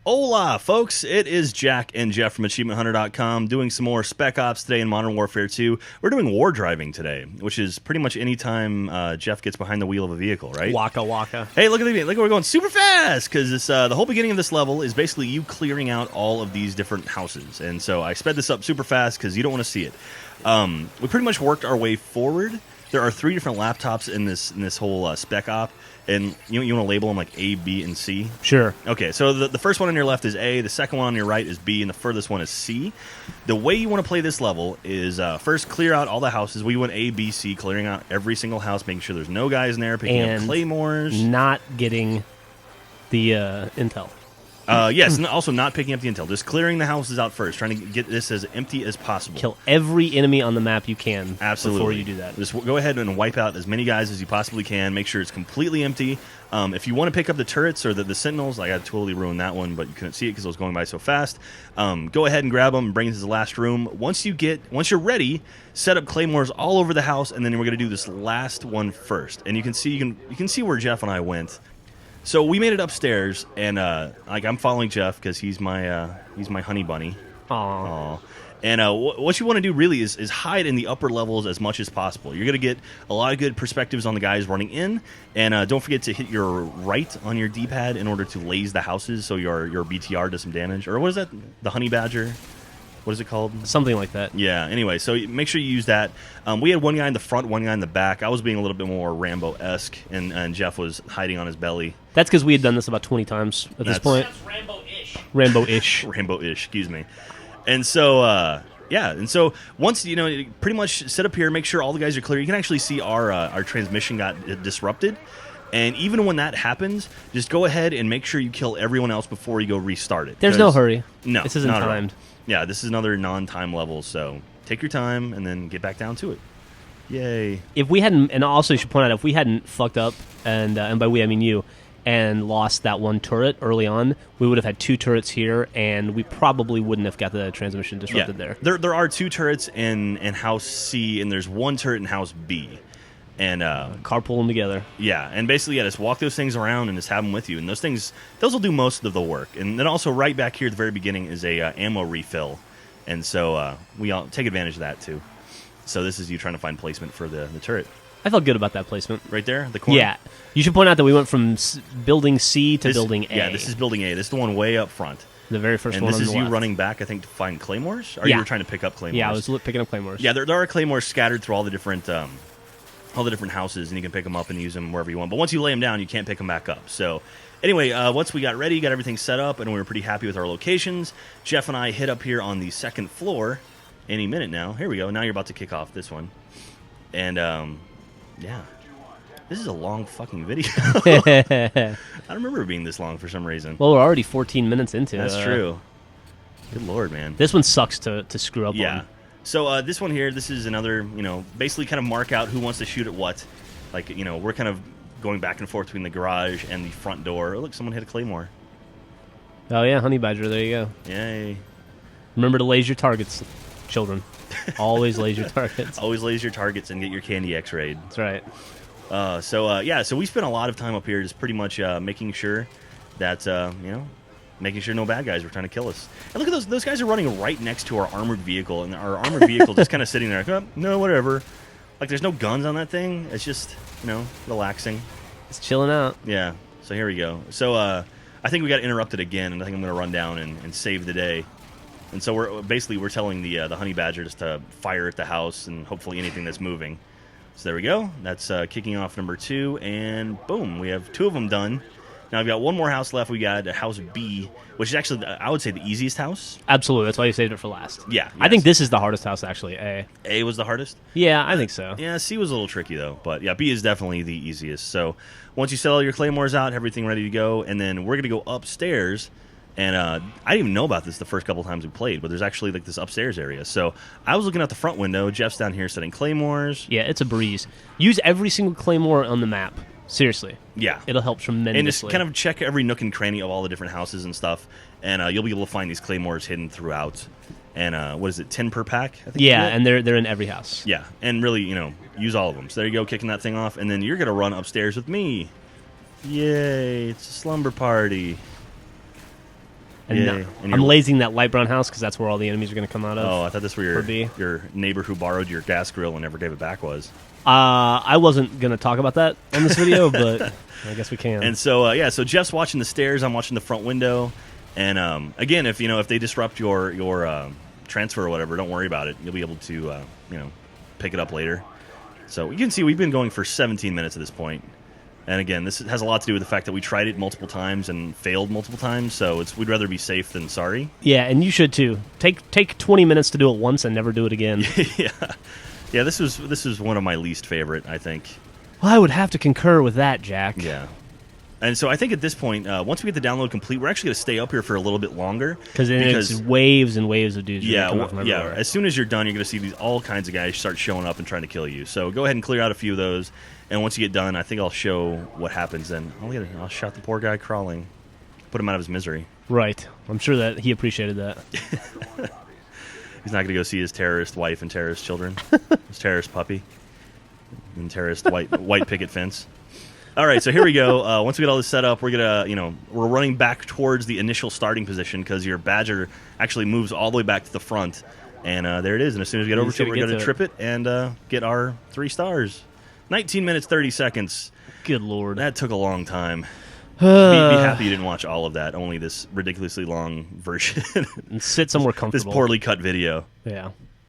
Hola, folks. It is Jack and Jeff from AchievementHunter.com doing some more SpecOps today in Modern Warfare 2. We're doing Wardriving today, which is pretty much any time Jeff gets behind the wheel of a vehicle, right? Waka waka. Hey, look at me. Look, we're going super fast because the whole beginning of this level is basically you clearing out all of these different houses. And so I sped this up super fast because you don't want to see it. We pretty much worked our way forward. There are 3 different laptops in this whole spec op, and you want to label them like A, B, and C? Sure. Okay, so the first one on your left is A, the second one on your right is B, and the furthest one is C. The way you want to play this level is first clear out all the houses. We went A, B, C, clearing out every single house, making sure there's no guys in there, picking up claymores. Not getting the intel. Yes, and also not picking up the intel. Just clearing the houses out first, trying to get this as empty as possible. Kill every enemy on the map you can. Absolutely. Before you do that. Just go ahead and wipe out as many guys as you possibly can. Make sure it's completely empty. If you want to pick up the turrets or the sentinels, I totally ruined that one, but you couldn't see it because it was going by so fast. Go ahead and grab them and bring it to the last room. Once you're ready, set up claymores all over the house, and then we're going to do this last one first. And you can see where Jeff and I went. So we made it upstairs, and I'm following Jeff because he's my honey bunny. Aww. And what you want to do really is hide in the upper levels as much as possible. You're going to get a lot of good perspectives on the guys running in, and don't forget to hit your right on your D-pad in order to laze the houses so your BTR does some damage. Or what is that? The honey badger? What is it called? Something like that. Yeah, anyway, so make sure you use that. We had one guy in the front, one guy in the back. I was being a little bit more Rambo-esque, and Jeff was hiding on his belly. That's because we had done this about 20 times at this point. That's Rambo-ish. Rambo-ish. Rambo-ish, excuse me. And so, once, pretty much set up here, make sure all the guys are clear. You can actually see our transmission got disrupted. And even when that happens, just go ahead and make sure you kill everyone else before you go restart it. There's no hurry. No, this isn't not at all. timed. Yeah, this is another non-time level, so take your time and then get back down to it. Yay. If we hadn't, and also you should point out, if we hadn't fucked up, and by we I mean you, and lost that one turret early on, we would have had 2 turrets here, and we probably wouldn't have got the transmission disrupted there. There are 2 turrets in House C, and there's 1 turret in House B. And carpool them together. Yeah, and basically, just walk those things around and just have them with you. And those will do most of the work. And then also right back here at the very beginning is a ammo refill. And so we all take advantage of that, too. So this is you trying to find placement for the turret. I felt good about that placement. Right there? The corner? Yeah. You should point out that we went from building C to building A. Yeah, this is building A. This is the one way up front. The very first and one this on is the you left. running back, I think, to find claymores? Or yeah. you were trying to pick up claymores? Yeah, I was picking up claymores. Yeah, there are claymores scattered through all the different houses, and you can pick them up and use them wherever you want. But once you lay them down, you can't pick them back up. So anyway, once we got ready, got everything set up, and we were pretty happy with our locations, Jeff and I hit up here on the 2nd floor any minute now. Here we go. Now you're about to kick off this one. And, yeah. This is a long fucking video. I don't remember it being this long for some reason. Well, we're already 14 minutes into it. That's true. Good Lord, man. This one sucks to screw up on. Yeah. So this one here, this is another, basically kind of mark out who wants to shoot at what. Like, we're kind of going back and forth between the garage and the front door. Oh, look, someone hit a claymore. Oh, yeah, honey badger. There you go. Yay. Remember to laser your targets, children. Always laser your targets. Always laser your targets and get your candy X-rayed. That's right. So we spent a lot of time up here just pretty much making sure that, making sure no bad guys were trying to kill us. And look at those guys are running right next to our armored vehicle, and our armored vehicle just kind of sitting there like, oh, no, whatever. Like, there's no guns on that thing. It's just, relaxing. It's chilling out. Yeah. So here we go. So I think we got interrupted again, and I think I'm going to run down and save the day. And so we're telling the honey badger just to fire at the house and hopefully anything that's moving. So there we go. That's kicking off number 2, and boom, we have 2 of them done. Now we've got one more house left. We got House B, which is actually, I would say, the easiest house. Absolutely. That's why you saved it for last. Yeah. Yes. I think this is the hardest house, actually, A. A was the hardest? Yeah, I think so. Yeah, C was a little tricky, though. But, yeah, B is definitely the easiest. So once you set all your claymores out, everything ready to go, and then we're going to go upstairs. And I didn't even know about this the first couple times we played, but there's actually like this upstairs area. So I was looking out the front window. Jeff's down here setting claymores. Yeah, it's a breeze. Use every single claymore on the map. Seriously. Yeah. It'll help tremendously. And just kind of check every nook and cranny of all the different houses and stuff, and you'll be able to find these claymores hidden throughout. And what is it, 10 per pack? I think. Yeah, and they're in every house. Yeah, and really, use all of them. So there you go, kicking that thing off, and then you're going to run upstairs with me. Yay, it's a slumber party. And Yay. And I'm your- lazing that light brown house because that's where all the enemies are going to come out of. Oh, I thought this were For B. your neighbor who borrowed your gas grill and never gave it back was. I wasn't going to talk about that on this video, but I guess we can. And so, so Jeff's watching the stairs. I'm watching the front window. And again, if they disrupt your transfer or whatever, don't worry about it. You'll be able to pick it up later. So you can see we've been going for 17 minutes at this point. And again, this has a lot to do with the fact that we tried it multiple times and failed multiple times. So we'd rather be safe than sorry. Yeah, and you should too. Take 20 minutes to do it once and never do it again. Yeah. This was one of my least favorite, I think. Well, I would have to concur with that, Jack. Yeah. And so I think at this point, once we get the download complete, we're actually going to stay up here for a little bit longer. Because it's waves and waves of dudes. Yeah, coming from everywhere. As soon as you're done, you're going to see all kinds of guys start showing up and trying to kill you. So go ahead and clear out a few of those. And once you get done, I think I'll show what happens then. I'll shot the poor guy crawling. Put him out of his misery. Right. I'm sure that he appreciated that. He's not going to go see his terrorist wife and terrorist children. His terrorist puppy. And terrorist white picket fence. All right, so here we go. Once we get all this set up, we're we're running back towards the initial starting position because your Badger actually moves all the way back to the front, and there it is. And as soon as we get over to it, we're going to trip it and get our 3 stars. 19 minutes 30 seconds. Good lord, that took a long time. Be happy you didn't watch all of that. Only this ridiculously long version. And sit somewhere comfortable. This poorly cut video. Yeah.